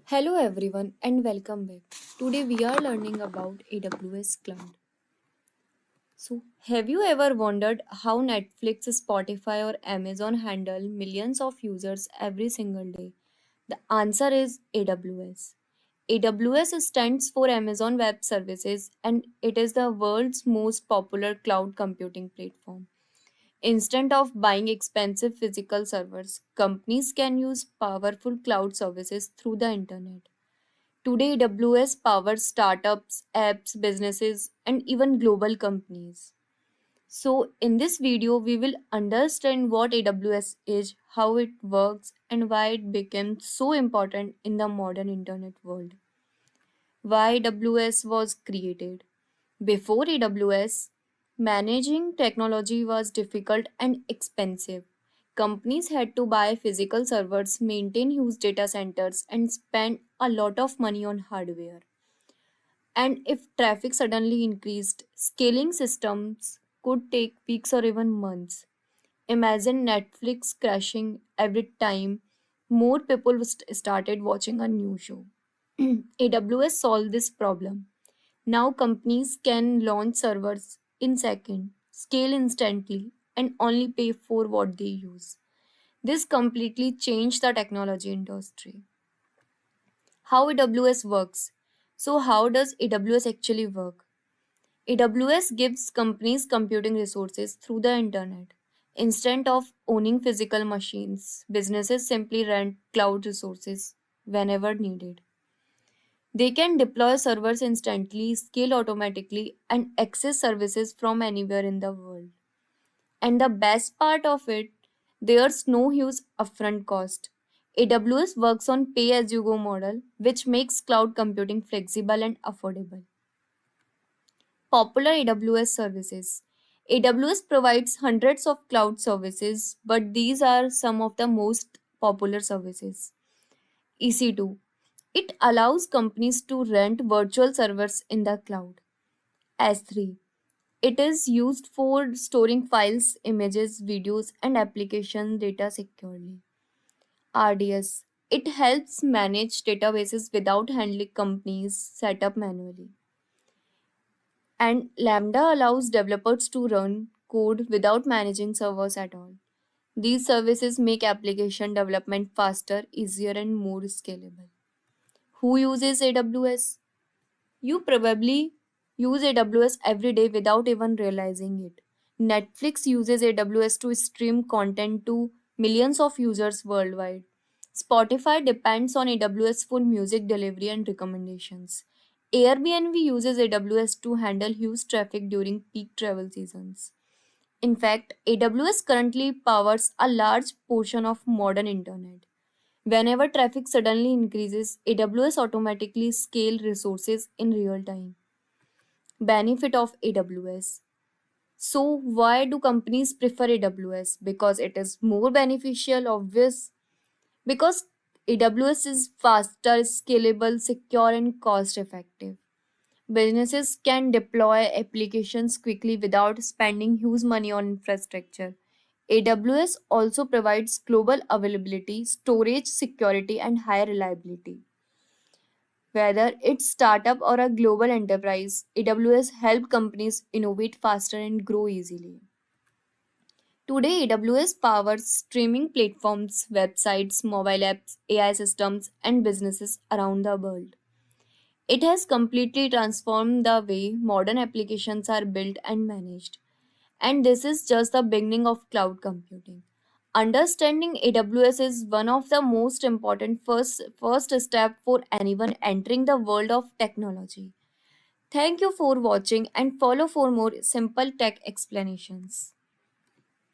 Hello everyone and welcome back. Today we are learning about AWS Cloud. So, have you ever wondered how Netflix, Spotify or Amazon handle millions of users every single day? The answer is AWS. AWS stands for Amazon Web Services and it is the world's most popular cloud computing platform. Instead of buying expensive physical servers, companies can use powerful cloud services through the internet. Today, AWS powers startups, apps, businesses, and even global companies. So, in this video, we will understand what AWS is, how it works, and why it became so important in the modern internet world. Why AWS was created. Before AWS, managing technology was difficult and expensive. Companies had to buy physical servers, maintain huge data centers, and spend a lot of money on hardware. And if traffic suddenly increased, scaling systems could take weeks or even months. Imagine Netflix crashing every time more people started watching a new show. AWS solved this problem. Now companies can launch servers in seconds, scale instantly, and only pay for what they use. This completely changed the technology industry. How AWS works. So, how does AWS actually work? AWS gives companies computing resources through the internet. Instead of owning physical machines, businesses simply rent cloud resources whenever needed. They can deploy servers instantly, scale automatically, and access services from anywhere in the world. And the best part of it, there's no huge upfront cost. AWS works on pay as you go model, which makes cloud computing flexible and affordable. Popular AWS services. AWS provides hundreds of cloud services, but these are some of the most popular services. EC2. It allows companies to rent virtual servers in the cloud. S3. It is used for storing files, images, videos, and application data securely. RDS. It helps manage databases without handling companies set up manually. And Lambda allows developers to run code without managing servers at all. These services make application development faster, easier, and more scalable. Who uses AWS? You probably use AWS every day without even realizing it. Netflix uses AWS to stream content to millions of users worldwide. Spotify depends on AWS for music delivery and recommendations. Airbnb uses AWS to handle huge traffic during peak travel seasons. In fact, AWS currently powers a large portion of modern internet. Whenever traffic suddenly increases, AWS automatically scale resources in real time. Benefit of AWS. So, why do companies prefer AWS? Because it is more beneficial, obvious. Because AWS is faster, scalable, secure, and cost effective. Businesses can deploy applications quickly without spending huge money on infrastructure. AWS also provides global availability, storage, security, and high reliability. Whether it's startup or a global enterprise, AWS help companies innovate faster and grow easily. Today, AWS powers streaming platforms, websites, mobile apps, AI systems, and businesses around the world. It has completely transformed the way modern applications are built and managed. And this is just the beginning of cloud computing. Understanding AWS is one of the most important first step for anyone entering the world of technology. Thank you for watching and follow for more simple tech explanations.